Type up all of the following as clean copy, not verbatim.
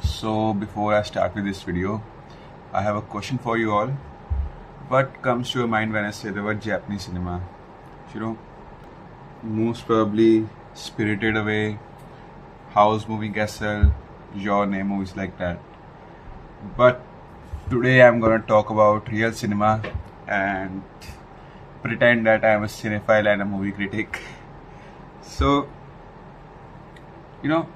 So before I start with this video, I have a question for you all. What comes to your mind when I say the word Japanese cinema? You know, most probably Spirited Away, House Moving Castle, Your Name, movies like that. But today I'm gonna talk about real cinema and pretend that I'm a cinephile and a movie critic. So, you know,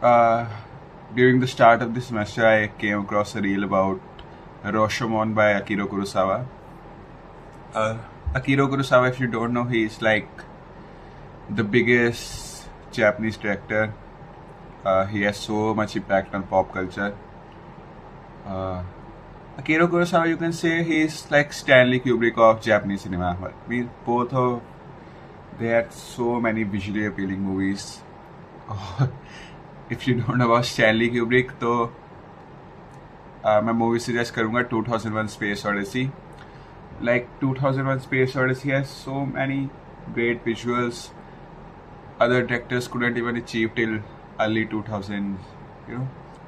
uh, during the start of the semester, I came across a reel about Rashomon by Akira Kurosawa. Akira Kurosawa, if you don't know, he is like the biggest Japanese director. He has so much impact on pop culture. Akira Kurosawa, you can say he's like Stanley Kubrick of Japanese cinema. We both of they had so many visually appealing movies. If you don't know about Stanley Kubrick, तो मैं movie suggest करूँगा 2001 Space Odyssey. Like 2001 Space Odyssey has so many great visuals. Other directors couldn't even achieve till early 2000s,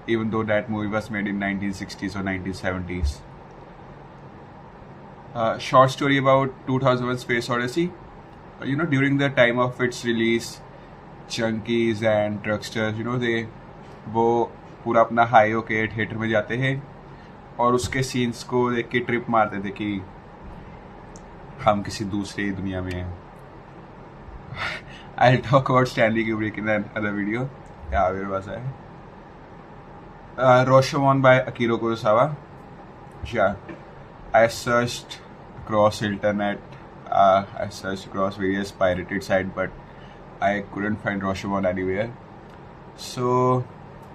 even though that movie was made in 1960s or 1970s. Short story about 2001 Space Odyssey. During the time of its release, junkies and drugsters, वो पूरा अपना high होके theatre में जाते हैं और उसके scenes को देख के ट्रिप मारते थे कि हम किसी दूसरी दुनिया में हैं. I'll talk about Stanley Kubrick in another video. Yeah, where was I? Rashomon by Akira Kurosawa. Yeah, I searched across internet. I searched across various pirated sites, but I couldn't find Rashomon anywhere. So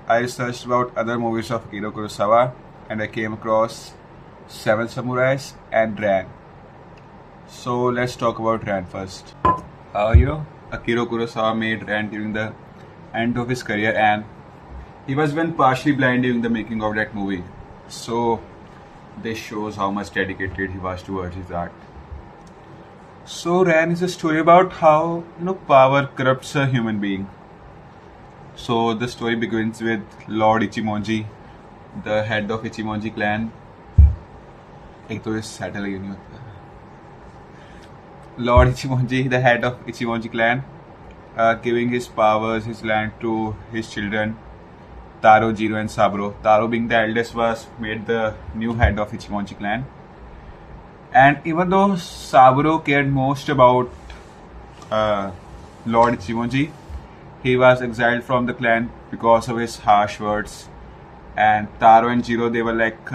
I searched about other movies of Akira Kurosawa, and I came across Seven Samurais and Ran. So let's talk about Ran first. Akira Kurosawa made Ran during the end of his career, and he was even partially blind during the making of that movie. So this shows how much dedicated he was towards his art. So Ran is a story about how power corrupts a human being. So the story begins with Lord Ichimonji, the head of Ichimonji clan. एक तो इस settle नहीं होता. Lord Ichimonji, the head of Ichimonji clan, giving his powers, his land to his children, Taro, Jiro, and Saburo. Taro, being the eldest, was made the new head of Ichimonji clan. And even though Saburo cared most about Lord Ichimonji, he was exiled from the clan because of his harsh words. And Taro and Jiro, they were like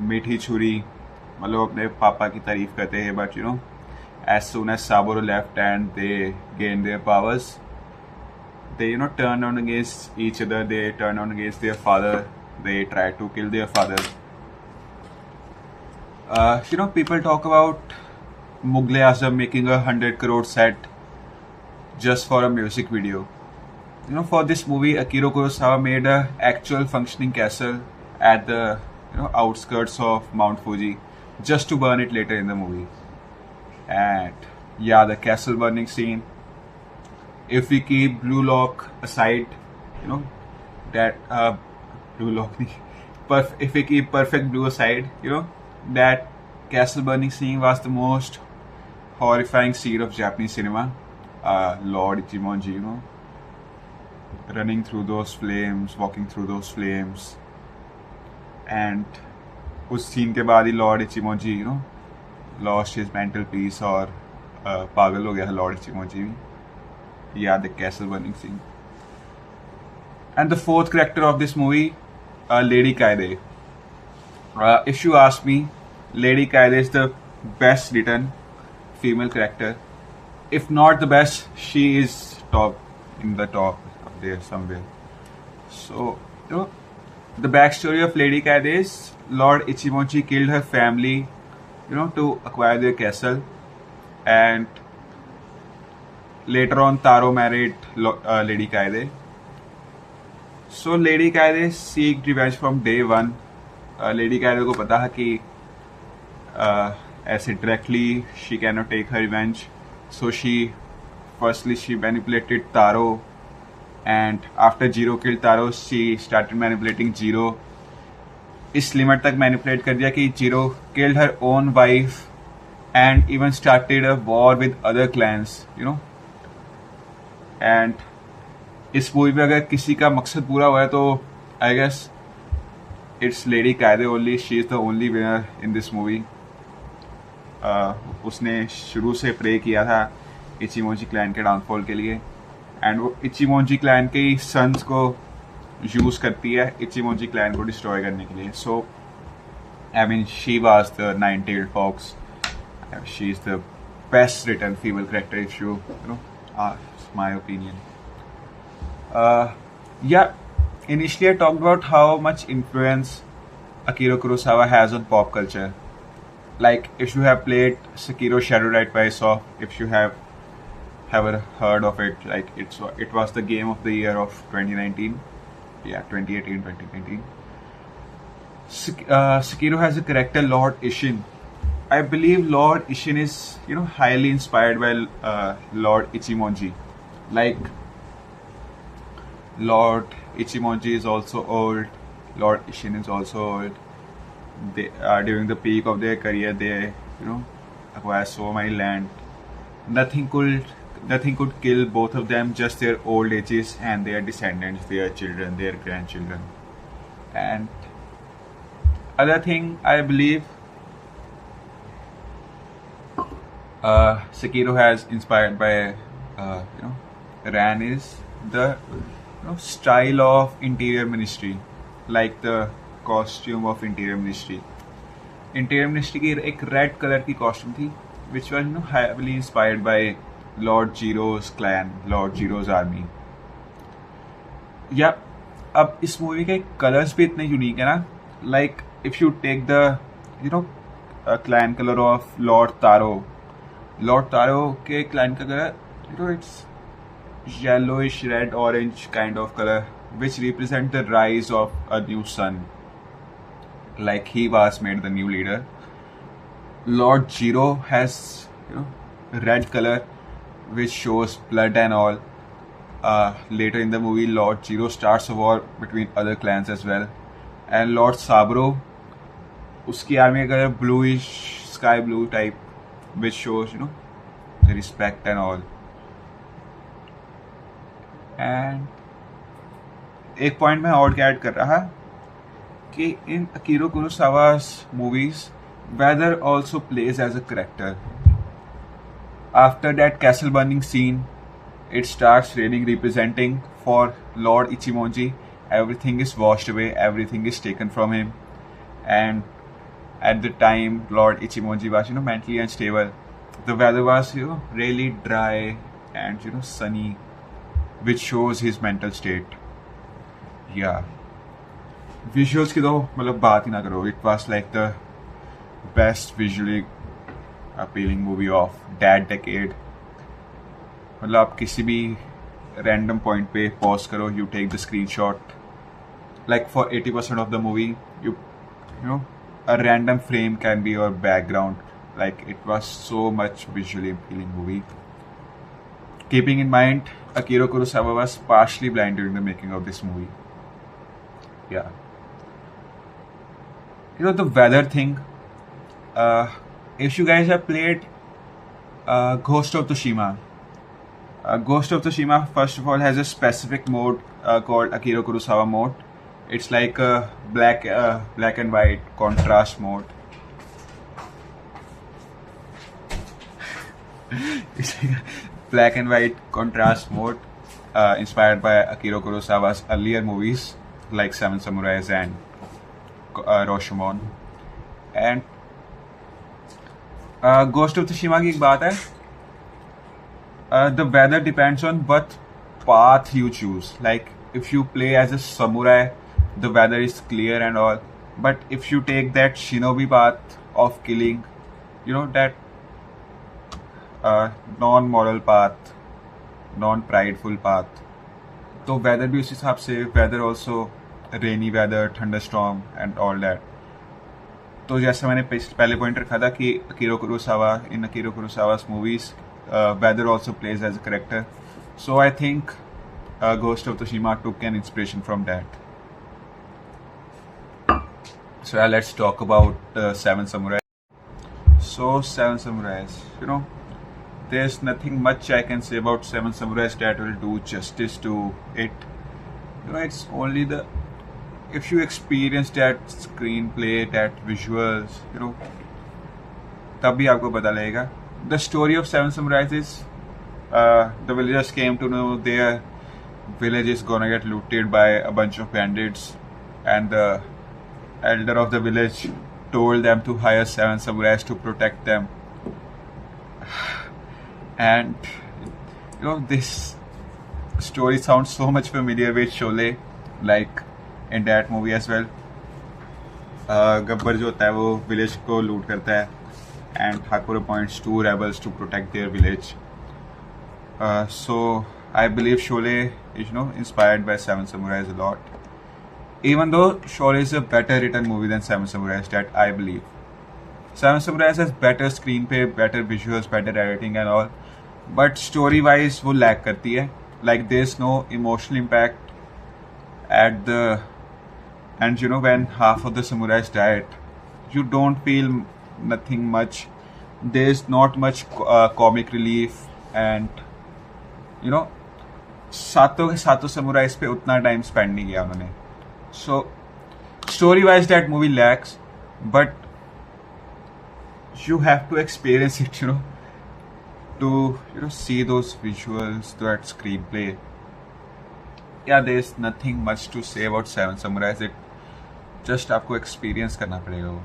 मीठी छुरी, मतलब अपने पापा की तारीफ करते हैं. But as soon as Saburo left and they gained their powers, they turned on against each other. They turned on against their father. They tried to kill their father. People talk about Mughal Azam making a 100 crore set just for a music video. For this movie, Akira Kurosawa made a actual functioning castle at the outskirts of Mount Fuji just to burn it later in the movie. And yeah, the castle burning scene. If we keep Blue Lock aside, that Blue Lock. If we keep Perfect Blue aside, that castle burning scene was the most horrifying scene of Japanese cinema. Lord Ichimonji, running through those flames, walking through those flames, and उस scene के बाद ही Lord Ichimonji, lost his mental peace और पागल हो गया Lord Ichimonji. Yeah, the castle burning scene. And the fourth character of this movie, Lady Kaede. If you ask me, Lady Kaede is the best written female character. If not the best, she is in the top there somewhere. So, the backstory of Lady Kaede is Lord Ichimonji killed her family, to acquire their castle, and later on Taro married Lady Kaede. So Lady Kaede seeked revenge from day one. Lady Kaede को पता है कि ऐसे directly she cannot take her revenge. So she manipulated Taro and after Jiro killed Taro, she started manipulating Jiro. इस limit तक manipulate कर दिया कि Jiro killed her own wife and even started a war with other clans, you know. And इस movie में अगर किसी का मकसद पूरा हुआ है तो आई गेस इट्स लेडी कायदे only. She is the only winner in this movie. उसने शुरू से प्रे किया था इचिमोजी क्लैन के डाउनफॉल के लिए, एंड वो इचिमोजी क्लैन के ही सन्स को यूज़ करती है इचिमोजी क्लैन को डिस्ट्रॉय करने के लिए. So I mean she was the nine tailed fox. She is the best written female character if you know my opinion. Yeah, initially I talked about how much influence Akira Kurosawa has on pop culture. Like, if you have played Sekiro Shadow Die Twice, or if you have ever heard of it, like it was the game of the year of 2019. Yeah, 2018, 2019. Sekiro has a character, Lord Ishin. I believe Lord Ishin is, you know, highly inspired by Lord Ichimonji. Like, Lord Ichimonji is also old. Lord Ishin is also old. They during the peak of their career, they, you know, acquire so many land. Nothing could kill both of them. Just their old ages and their descendants, their children, their grandchildren. And other thing, I believe Sekiro has inspired by you know, Ran is the style of Interior Ministry, like the costume of Interior Ministry. Interior Ministry की एक red colour की costume थी, which was, you know, heavily inspired by Lord Jiro's clan, Lord Jiro's army. या अब इस movie के colours भी इतने यूनिक है ना. Like if you take the, you know, clan color of Lord Taro के clan का colour, you know, it's yellowish red orange kind of color, which represent the rise of a new sun. Like he was made the new leader. Lord Jiro has, you know, red color, which shows blood and all. Later in the movie, Lord Jiro starts a war between other clans as well. And Lord Saburo, उसकी army का colour bluish, sky blue type, which shows, you know, the respect and all. And एक point मैं और add कर रहा कि इन Akiro कुरोसावा's movies, weather also plays as a character. After that castle burning scene, it starts raining, representing for Lord Ichimonji. Everything is washed away, everything is taken from him. And at the time Lord Ichimonji was, you know, mentally unstable. The weather was, you know, really dry and, you know, sunny, which shows his mental state. Yeah. Visuals की तो मतलब बात ही ना करो. It was like the best visually appealing movie of that decade. मतलब आप किसी भी random point पे pause करो, you take the screenshot. Like for 80% of the movie, you know, a random frame can be your background. Like it was so much visually appealing movie. Keeping in mind, Akira Kurosawa was partially blind during the making of this movie. Yeah. You know, the weather thing. If you guys have played Ghost of Tsushima, Ghost of Tsushima, first of all, has a specific mode called Akira Kurosawa mode. It's like a black and white contrast mode. It's like a black and white contrast mode inspired by Akira Kurosawa's earlier movies like Seven Samurais and Rashomon. And Ghost of Tsushima की एक बात है, the weather depends on what path you choose. Like if you play as a samurai, the weather is clear and all. But if you take that shinobi path of killing, you know, that non-moral path, non-prideful path, तो weather भी उस हिसाब से, weather also rainy weather, thunderstorm and all that. तो जैसे मैंने पहले point रखा था कि Akira Kurosawa's movies, weather also plays as a character. So I think Ghost of Tsushima took an inspiration from that. So yeah, let's talk about Seven Samurai. So Seven Samurais, there's nothing much I can say about Seven Samurais that will do justice to it. It's only the if you experience that screenplay, that visuals, तब भी आपको पता लगेगा. The story of Seven Samurais is the villagers came to know their village is gonna get looted by a bunch of bandits, and the elder of the village told them to hire seven samurais to protect them. And this story sounds so much familiar with Sholay, like in that movie as well. Gabbar जो होता है वो village को लूट करता है, and Thakur appoints two rebels to protect their village. So I believe Sholay is inspired by Seven Samurais a lot. Even though Sholay is a better written movie than Seven Samurais, that I believe. Seven Samurais has better screenplay, better visuals, better editing and all, but story wise वो lack करती है. Like there's no emotional impact at the and when half of the samurais died, you don't feel nothing much. There's not much comic relief, and सातों के सातों samurais पे उतना time spend नहीं किया उन्होंने. So story wise that movie lacks, but you have to experience it, to see those visuals, that screenplay. Yeah, there's nothing much to say about Seven Samurais. It just आपको experience करना पड़ेगा वो.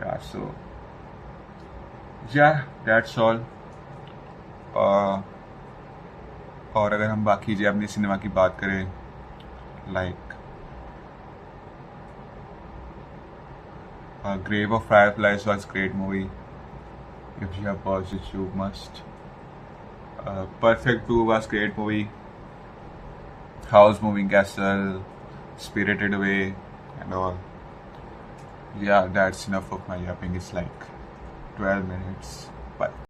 Yeah, so yeah, that's all. और अगर हम बाकी जापानी cinema की बात करें, like Grave of Fireflies was a great movie. If you have watched it, you must. Perfect 2 was a great movie. House Moving Castle, Spirited Away, and all. Yeah, that's enough of my yapping. It's like 12 minutes. Bye.